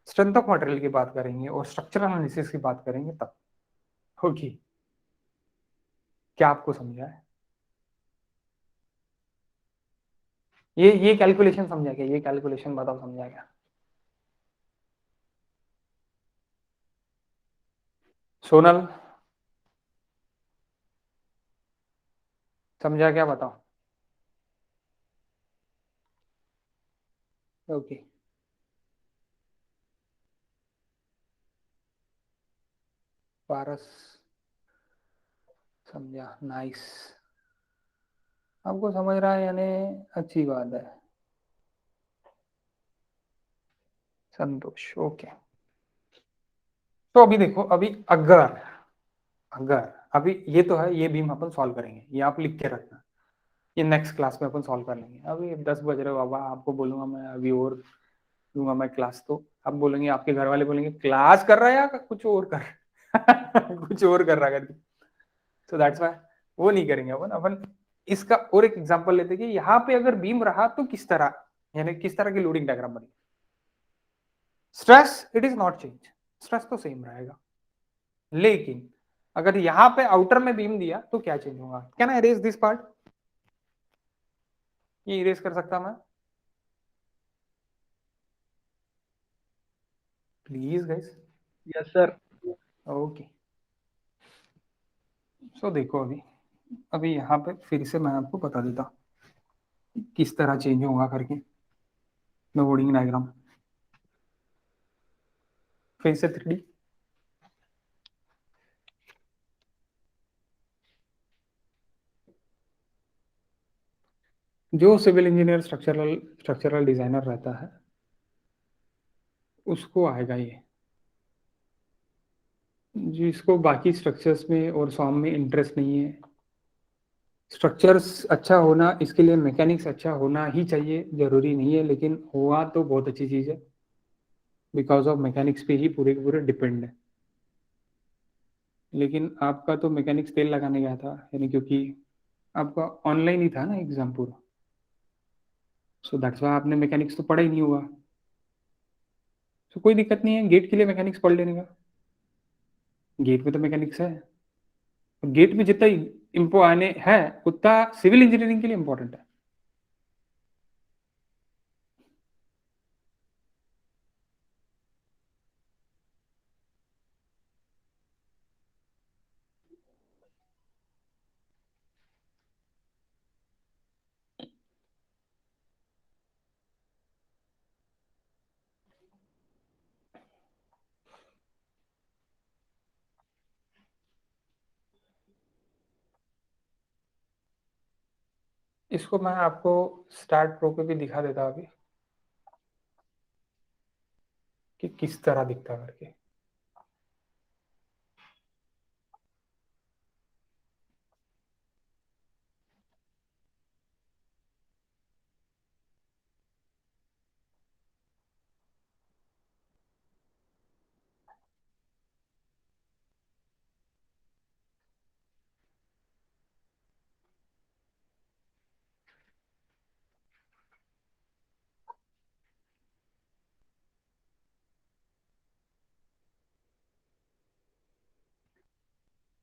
स्ट्रेंथ ऑफ मटेरियल की बात करेंगे और स्ट्रक्चरल एनालिसिस की बात करेंगे तब होगी। क्या आपको समझा है? ये कैलकुलेशन समझा क्या? ये कैलकुलेशन बताओ समझा क्या? सोनल समझा क्या? बताओ। ओके पारस समझा, नाइस। आपको समझ रहा है यानी अच्छी बात है। संतोष ओके। तो अभी देखो, अभी अगर अगर अभी ये तो है, ये बीम अपन सॉल्व करेंगे, ये आप लिख के रखना, ये नेक्स्ट क्लास में अपन सॉल्व कर लेंगे। अभी 10 बज रहे हो बाबा, आपको बोलूंगा मैं अभी और दूंगा मैं क्लास, तो आप बोलेंगे, आपके घर वाले बोलेंगे क्लास कर रहा है या कुछ और कर कुछ और कर रहा करके। सो दैट्स व्हाई वो नहीं करेंगे अपन। अपन इसका और एक एग्जांपल लेते हैं कि यहाँ पे अगर बीम रहा तो किस तरह, यानी किस तरह की लोडिंग डायग्राम बनी। Stress it is not change, stress तो सेम रहेगा, लेकिन अगर यहाँ पे आउटर में बीम दिया तो क्या चेंज होगा? Can I erase this part? ये इरेज कर सकता मैं please guys? Yes sir. Okay so देखो, अभी अभी यहाँ पे फिर से मैं आपको बता देता हूँ किस तरह चेंज होगा करके लोडिंग डायग्राम। फिर से 3D, जो civil engineer structural structural designer रहता है उसको आएगा ये, जिसको बाकी स्ट्रक्चर्स में और सॉम में इंटरेस्ट नहीं है। स्ट्रक्चर्स अच्छा होना, इसके लिए मैकेनिक्स अच्छा होना ही चाहिए, जरूरी नहीं है, लेकिन हुआ तो बहुत अच्छी चीज है, बिकॉज ऑफ मैकेनिक्स पे ही पूरे के पूरे डिपेंड है। लेकिन आपका तो मैकेनिक्स तेल लगाने गया था, यानी क्योंकि आपका ऑनलाइन ही था ना एग्जाम पूरा, सो दैट्स वाई आपने मैकेनिक्स तो पढ़ा ही नहीं हुआ। तो कोई दिक्कत नहीं है, गेट के लिए मैकेनिक्स पढ़ लेने का, गेट में तो मैकेनिक्स है। गेट में जितना इम्पो आने है उतना सिविल इंजीनियरिंग के लिए इंपॉर्टेंट है। इसको मैं आपको स्टार्ट प्रो पे भी दिखा देता अभी कि किस तरह दिखता करके।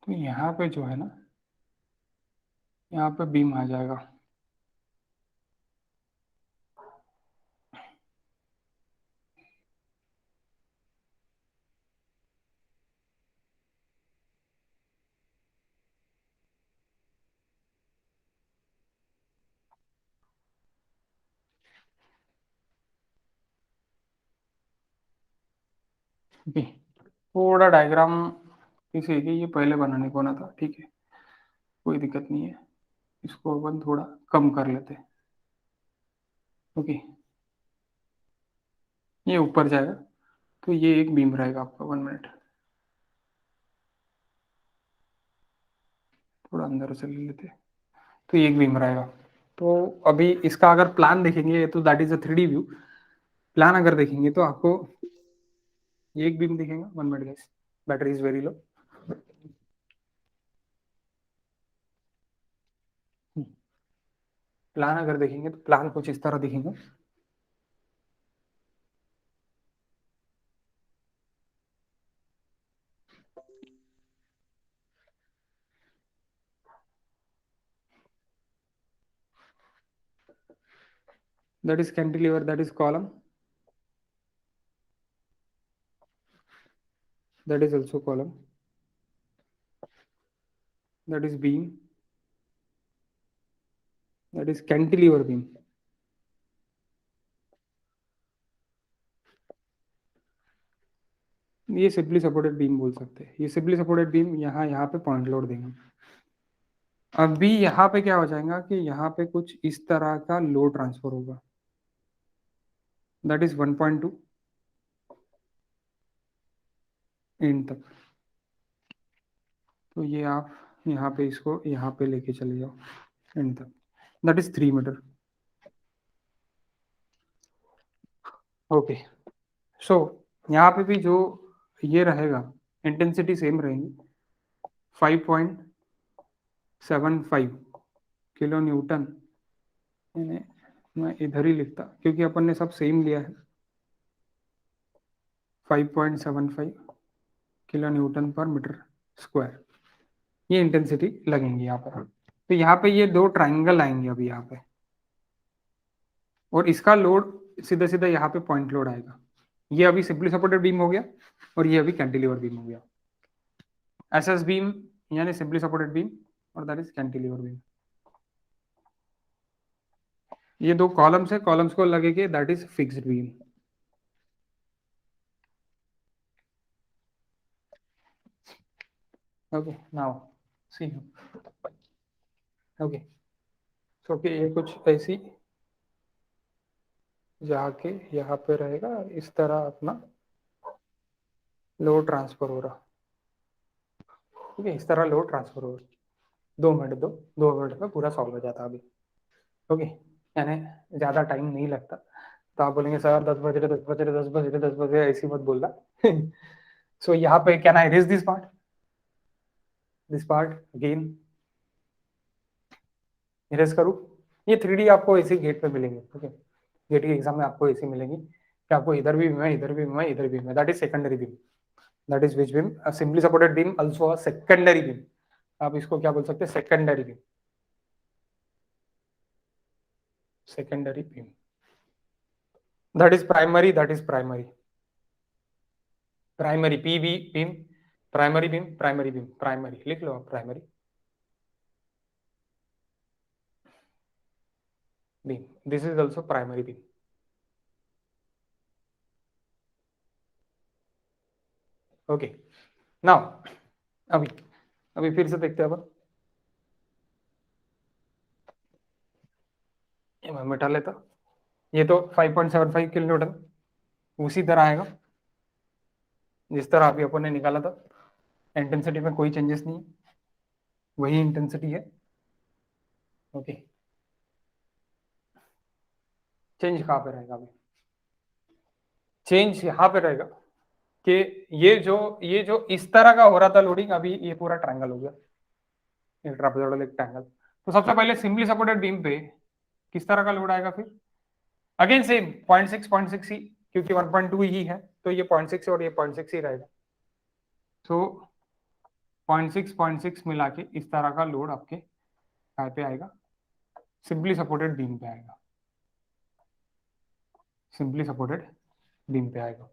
तो यहाँ पे जो है ना, यहाँ पे बीम आ जाएगा। ओके, थोड़ा डायग्राम इसे कि ये पहले बनाने को ना था, ठीक है, कोई दिक्कत नहीं है, इसको अपन थोड़ा कम कर लेते हैं। ओके, ये ऊपर जाएगा तो ये एक बीम रहेगा आपका, 1 मिनट। थोड़ा अंदर से ले लेते, तो ये एक बीम रहेगा। तो अभी इसका अगर प्लान देखेंगे तो that is a 3D view. Plan अगर देखेंगे तो आपको ये एक बीम दिखेगा। 1 minute guys, battery is very low. Plan अगर देखेंगे तो प्लान कुछ इस तरह दिखेगा। That is cantilever, that is column, that is also column, that is beam, that is cantilever beam. ये सिंपली सपोर्टेड बीम बोल सकते हैं। ये सिंपली सपोर्टेड बीम यहाँ पे पॉइंट लोड देंगे। अभी यहाँ पे क्या हो जाएगा कि यहाँ पे कुछ इस तरह का लोड ट्रांसफर होगा, दैट इज 1.2 एंड तक। तो ये आप यहाँ पे इसको यहाँ पे लेके चले जाओ एंड तक, दैट इज 3 मीटर। ओके, सो यहाँ पे भी जो ये रहेगा इंटेंसिटी सेम रहेगी, 5.75 किलो न्यूटन। मैं इधर ही लिखता क्योंकि अपन ने सब सेम लिया है। 5.75 kilo newton per metre square, ये इंटेंसिटी लगेंगी यहाँ पर। तो यहाँ पे ये दो ट्राइंगल आएंगे अभी यहाँ पे, और इसका लोड सीधा सीधा यहाँ पे पॉइंट लोड आएगा। ये अभी सिंपली सपोर्टेड बीम हो गया और ये अभी कैंटिलीवर बीम हो गया। एसएस बीम यानी सिंपली सपोर्टेड बीम, और दैट इज कैंटिलीवर बीम। ये दो कॉलम्स है, कॉलम्स को लगेंगे, that is fixed beam. Okay, now see. Okay, so कि ये कुछ ऐसी जाके यहाँ पे रहेगा, इस तरह अपना लोड ट्रांसफर हो रहा। ठीक है, इस तरह लोड ट्रांसफर हो रहा। 2 मिनट में पूरा सॉल्व हो जाता अभी। ओके, यानी ज़्यादा टाइम नहीं लगता। तो आप बोलेंगे सर 10 बज रहे 10 बज रहे 10 बज रहे 10 बज रहे, ऐसी मत बोलना। सो यहाँ पे can I raise this part again, erase करूँ। ये 3D आपको ऐसे गेट पे मिलेंगे। ओके, गेट के एग्जाम में आपको ऐसी मिलेंगी कि आपको इधर भी बीम है, इधर भी बीम है, इधर भी बीम है, that is secondary beam. That is which beam? Simply supported beam also secondary beam. आप इसको क्या बोल सकते हैं? Secondary beam, secondary beam. That is primary, that is primary, primary PV beam, primary beam, primary beam, primary लिख लो आप, primary beam. This is also primary beam. Okay, now अभी अभी फिर से देखते हैं अपन। ये मैं मिटा लेता। ये तो 5.75 किलो न्यूटन उसी तरह आएगा जिस तरह अभी अपन ने निकाला था। इंटेंसिटी में कोई चेंजेस नहीं है, वही इंटेंसिटी है। ओके, चेंज कहाँ पे रहेगा? अभी चेंज यहाँ पे रहेगा कि ये जो इस तरह का हो रहा था लोडिंग, अभी ये पूरा ट्रायंगल हो गया, एक ट्रापेजोइडल एक ट्रायंगल। तो सबसे पहले सिंपली सपोर्टेड बीम पे किस तरह का लोड आएगा? फिर अगेन सेम 0.6 ही, क्योंकि 1.2 ही है, तो ये 0.6 और ये 0.6 ही रहेगा। तो 0.6 मिला के इस तरह का लोड आपके यहाँ पे आएगा, सिंपली सपोर्टेड बीम पे आएगा, सिंपली सपोर्टेड बीम पे आएगा।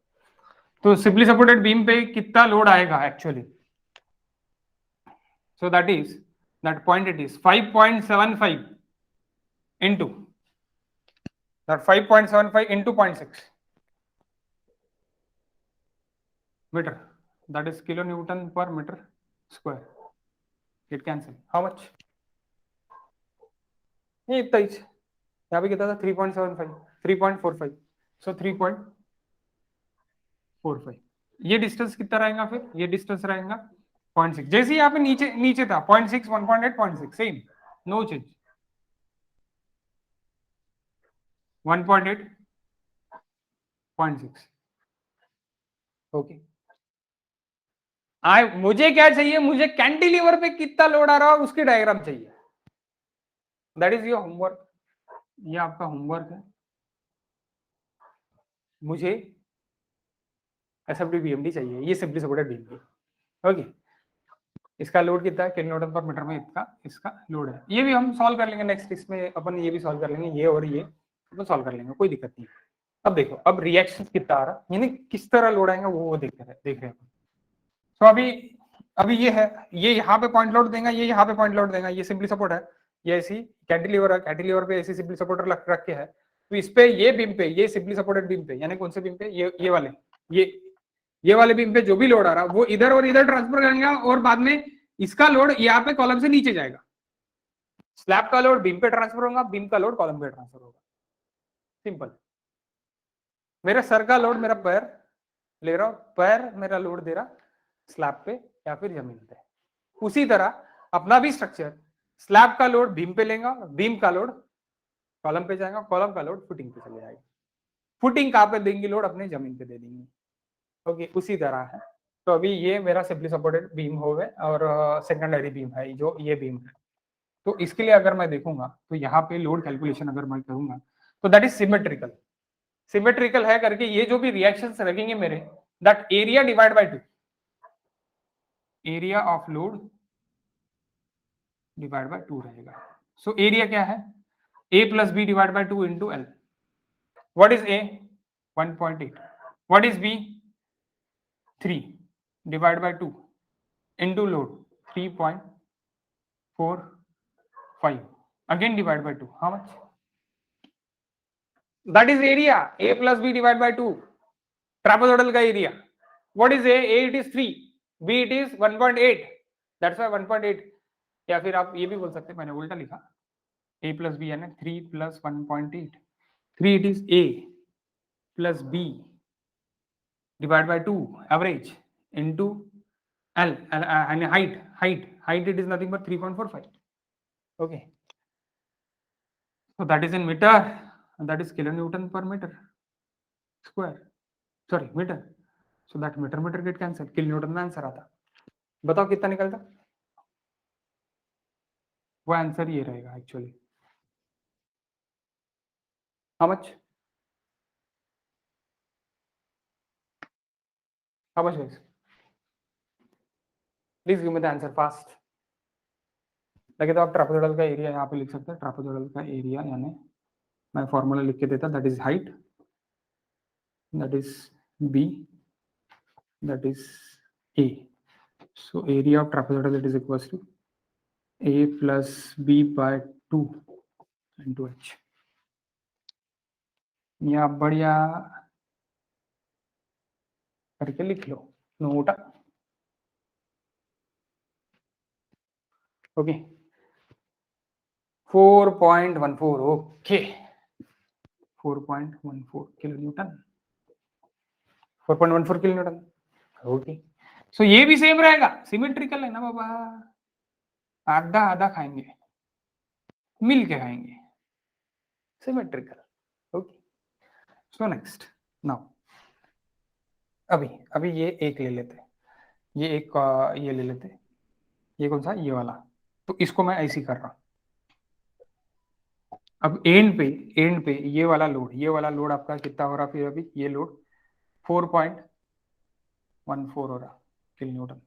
तो सिंपली सपोर्टेड बीम पे कितना लोड आएगा actually? So that is that point it is 5.75 into that 5.75 into 0.6 meter, that is kilonewton per meter square. It cancel how much? ये इतना ही, यहाँ पे कितना था? 3.75, 3.45, सो 3.45। ये डिस्टेंस कितना रहेगा? फिर ये डिस्टेंस रहेगा 0.6 जैसे ही यहाँ पे नीचे नीचे था 0.6 1.8 0.6 सेम नो चेंज 1.8 0.6 ओके। मुझे क्या चाहिए, मुझे कैंटिलीवर पे कितना लोड आ रहा है उसकी डायग्राम चाहिए। दैट इज योर होमवर्क, ये आपका होमवर्क है। मुझे एसएफडी बीएमडी चाहिए, ये सिंपली सपोर्टेड बीम ओके। इसका लोड कितना है किलो न्यूटन पर मीटर में, इसका लोड है। ये भी हम सॉल्व कर लेंगे नेक्स्ट, इसमें अपन ये भी सॉल्व कर लेंगे, ये और ये अपन सॉल्व कर लेंगे, कोई दिक्कत नहीं। अब देखो, अब रिएक्शन कितना आ रहा, यानी किस तरह लोड आएगा वो देख रहे हैं। तो अभी ये है, ये यहाँ पे पॉइंट लोड देगा, ये यहाँ पे पॉइंट लोड देगा, ये सिंपली सपोर्ट है, ये ऐसी कैंटिलीवर है, कैंटिलीवर पे ऐसी सिंपली सपोर्टर रख के है। तो इस पे ये बीम पे, ये सिंपली सपोर्टेड बीम पे, यानी कौन से बीम पे, ये वाले, ये वाले बीम पे जो भी लोड आ रहा वो इधर और इधर ट्रांसफर करेंगे, और बाद में इसका लोड यहाँ पे कॉलम से नीचे जाएगा। स्लैब का लोड बीम पे ट्रांसफर होगा, बीम का लोड कॉलम पे ट्रांसफर होगा, सिंपल। मेरे सर का लोड मेरा पैर ले रहा हूं, पैर मेरा लोड दे रहा स्लैब पे या फिर जमीन पे। उसी तरह अपना भी स्ट्रक्चर, स्लैब का लोड बीम पे लेगा, बीम का लोड कॉलम पे जाएगा, कॉलम का लोड फुटिंग पे चले जाएगा। फुटिंग कहां पे देंगे, लोड अपने जमीन पे दे देंगे। ओके, उसी तरह है। तो अभी ये मेरा सिंपली सपोर्टेड बीम हो गए, और सेकेंडरी बीम है जो ये बीम है। तो इसके लिए अगर मैं देखूंगा तो यहाँ पे लोड कैलकुलेशन अगर मैं करूंगा तो दैट इज सिमेट्रिकल। सिमेट्रिकल है करके ये जो भी रिएक्शंस लगेंगे मेरे, that area divide by 2, area of load divide by 2 रहेगा। सो एरिया क्या है, a plus B divide by 2 into L. What is a 1.8, what is b 3 divide by 2 into load 3.45 again divide by 2, how much, that is area a plus B divide by 2, trapezoidal का एरिया। What is a it is 3, b it is 1.8, that's why 1.8। या फिर आप ये भी बोल सकते हैं, मैंने उल्टा लिखा, a प्लस बी यानी 3 plus 1.8, 3 it is a plus b divide by 2 average into l, and height it is nothing but 3.45. Okay, so that is in meter, and that is kilonewton per meter square, sorry meter. So that meter get cancel, kilonewton में answer आता। बताओ कितना निकलता, वो answer ये रहेगा actually, how much, guys, please give me the answer fast। लगे तो आप ट्रापेजोइडल का एरिया यहाँ पे लिख सकते हैं, ट्रापेजोइडल का एरिया यानी मैं फॉर्मूला लिख के देता, that is height, that is b, that is a, so area of trapezoidal it is equals to a plus b by 2 into h। या बढ़िया करके लिख लो नोटा। Okay 4.14, okay 4.14 kilo newton, 4.14 kilo newton. Okay, so ये भी same रहेगा, symmetrical है ना बाबा, आधा आधा खाएंगे, मिल के खाएंगे, symmetrical. Okay, so next now, अभी ये एक ले लेते, ये एक ये ले लेते, ये कौन सा, ये वाला। तो इसको मैं ऐसे कर रहा हूं। अब एंड पे ये वाला लोड आपका कितना हो रहा, फिर अभी ये लोड 4.14 हो रहा किलो न्यूटन।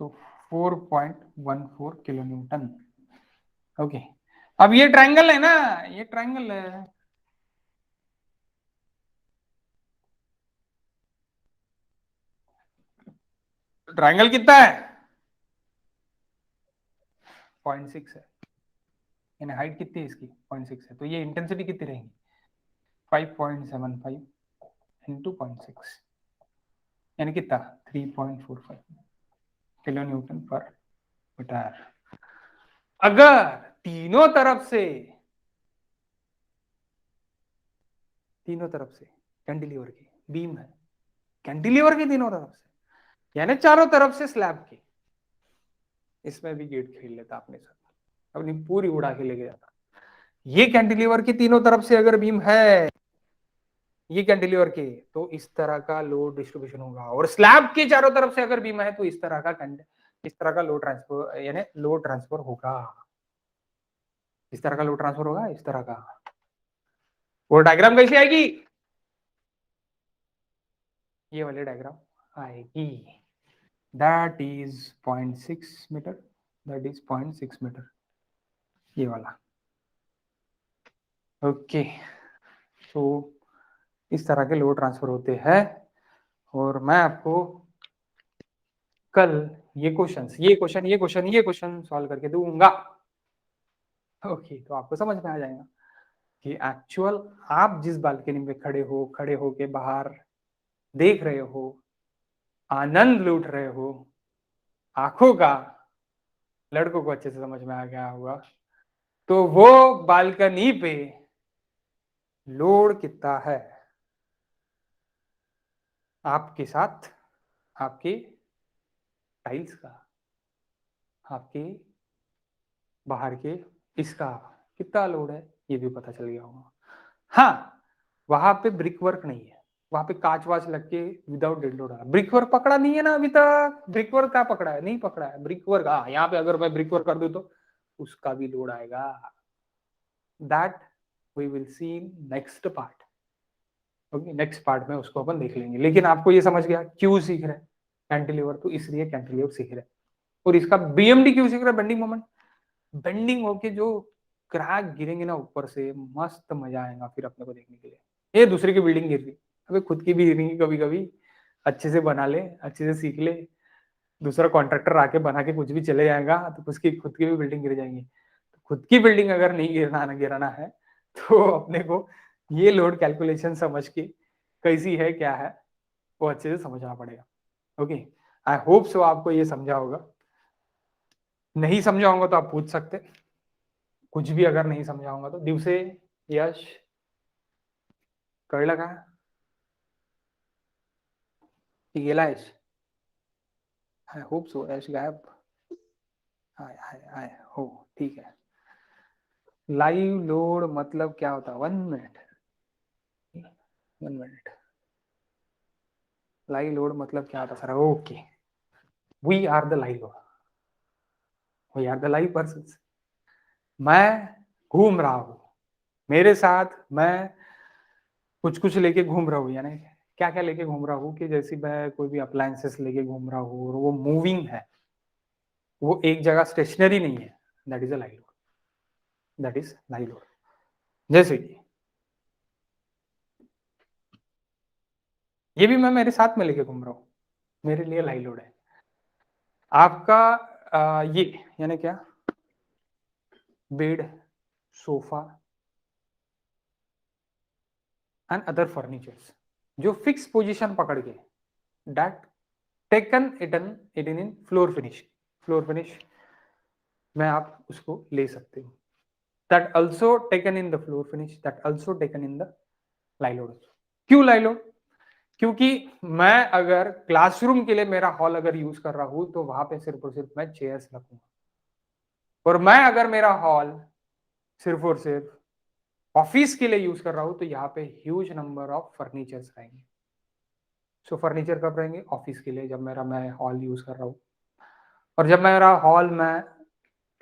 सो 4.14 किलो न्यूटन। ओके, अब ये ट्रायंगल है ना, ये ट्रायंगल है, ट्रायंगल कितना है 0.6 है, यानी हाइट कितनी है इसकी 0.6 है, तो ये इंटेंसिटी कितनी रहेगी 5.75 इंटू 0.6 यानी कितना 3.45 किलो न्यूटन पर मीटर। अगर तीनों तरफ से कैंटिलीवर की बीम है, कैंटिलीवर की तीनों तरफ से, यानी चारों तरफ से स्लैब के। इसमें भी गेट खेल लेता अपने साथ, अपनी पूरी उड़ा के लेके जाता। ये कैंटिलीवर की तीनों तरफ से अगर बीम है, ये कैंटिलीवर के, तो इस तरह का लोड डिस्ट्रीब्यूशन होगा। और स्लैब के चारों तरफ से अगर बीम है तो इस तरह का लोड ट्रांसफर, यानी लोड ट्रांसफर होगा। इस तरह का लोड ट्रांसफर होगा, इस तरह का। वो डायग्राम कैसी आएगी? ये वाली डायग्राम आएगी। That is 0.6 metre, that is 0.6 metre, ये वाला। ओके, तो इस तरह के लोड ट्रांसफर होते हैं। और मैं आपको कल ये क्वेश्चन सॉल्व करके दूंगा। ओके, तो आपको समझ में आ जाएगा कि एक्चुअल आप जिस बालकनी में खड़े हो के बाहर देख रहे हो, आनंद लूट रहे हो आंखों का, लड़कों को अच्छे से समझ में आ गया होगा, तो वो बालकनी पे लोड कितना है आपके साथ, आपके टाइल्स का, आपके बाहर के इसका कितना लोड है, ये भी पता चल गया होगा। हाँ, वहां पे ब्रिक वर्क नहीं है, वहां पे कांच वाच लग के without dead load, brick work पकड़ा नहीं है ना अभी तक। ब्रिक वर्क क्या पकड़ा है? नहीं पकड़ा है ब्रिक वर्क। हाँ, यहाँ पे अगर मैं ब्रिक वर्क कर दूं तो उसका भी लोड आएगा। That we will see in next part. Okay, next part में उसको अपन देख लेंगे। लेकिन आपको ये समझ गया क्यों सीख रहे हैं कैंटिलीवर, तो इसलिए कैंटिलीवर सीख रहे हैं। और इसका बीएमडी क्यों सीख रहे हैं? Bending moment. बेंडिंग होके जो क्रैक गिरेंगे ना ऊपर से, मस्त मजा आएगा फिर अपने को देखने के लिए। ये दूसरे की बिल्डिंग गिर रही, अबे खुद की भी गिरेंगी कभी कभी। अच्छे से बना ले, अच्छे से सीख ले। दूसरा कॉन्ट्रैक्टर आके बना के कुछ भी चले जाएगा तो उसकी खुद की भी बिल्डिंग गिर जाएंगी। तो खुद की बिल्डिंग अगर नहीं गिराना है तो अपने को ये लोड कैलकुलेशन समझ के कैसी है क्या है वो अच्छे से समझना पड़ेगा। ओके, आई होप सो आपको ये समझा होगा। नहीं समझा होगा तो आप पूछ सकते, कुछ भी अगर नहीं समझा होगा तो। दिवसे, यश, कळलं का? की गेला यश? I hope so. यश गायब? हाय हाय हाय, हो ठीक है। लाइव लोड मतलब क्या होता है? 1 मिनट, 1 मिनट। लाइव लोड मतलब क्या होता sir? Okay, we are the live load, we are the live person. मैं घूम रहा हूं, मेरे साथ मैं कुछ कुछ लेके घूम रहा हूँ। यानी क्या क्या लेके घूम रहा हूँ कि जैसे मैं कोई भी अप्लायंसेस लेके घूम रहा हूँ और वो मूविंग है, वो एक जगह स्टेशनरी नहीं है। That is a live load, that is live load. जैसे कि ये भी मैं मेरे साथ में लेके घूम रहा हूँ, मेरे लिए लाइव लोड है। आपका ये यानी क्या, bed, sofa and other furnitures जो फिक्स पोजीशन पकड़ के, that taken it in floor finish, floor finish में आप उसको ले सकते हो। That also taken in the floor finish, that also taken in the live load. क्यों लाइव लोड? क्योंकि मैं अगर क्लासरूम के लिए मेरा हॉल अगर यूज कर रहा हूं तो वहां पे सिर्फ और सिर्फ मैं चेयर्स रखूंगा। और मैं अगर मेरा हॉल सिर्फ और सिर्फ ऑफिस के लिए यूज कर रहा हूं तो यहाँ पे ह्यूज नंबर ऑफ फर्नीचर्स रहेंगे। सो फर्नीचर कब रहेंगे? ऑफिस के लिए, जब मैं हॉल यूज कर रहा हूँ। और जब मेरा हॉल मैं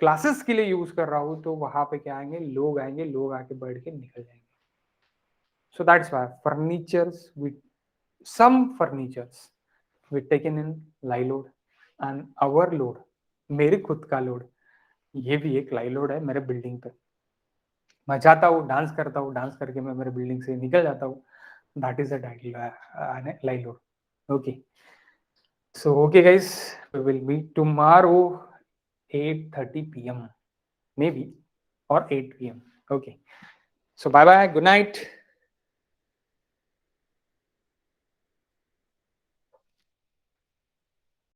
क्लासेस के लिए यूज कर रहा हूँ तो वहां पे क्या आएंगे? लोग आएंगे, लोग आके बैठ के निकल जाएंगे। So that's why furnitures with some furnitures we taken in live load and our load, मेरे खुद का लोड, ये भी एक लाइव लोड है मेरे बिल्डिंग पे। मैं जाता हूँ, डांस करता हूँ, डांस करके मैं मेरे बिल्डिंग से निकल जाता हूँ। That is a live load. Okay, so okay guys, we will meet tomorrow 8:30 PM maybe or 8 PM. Okay, so bye bye, good night.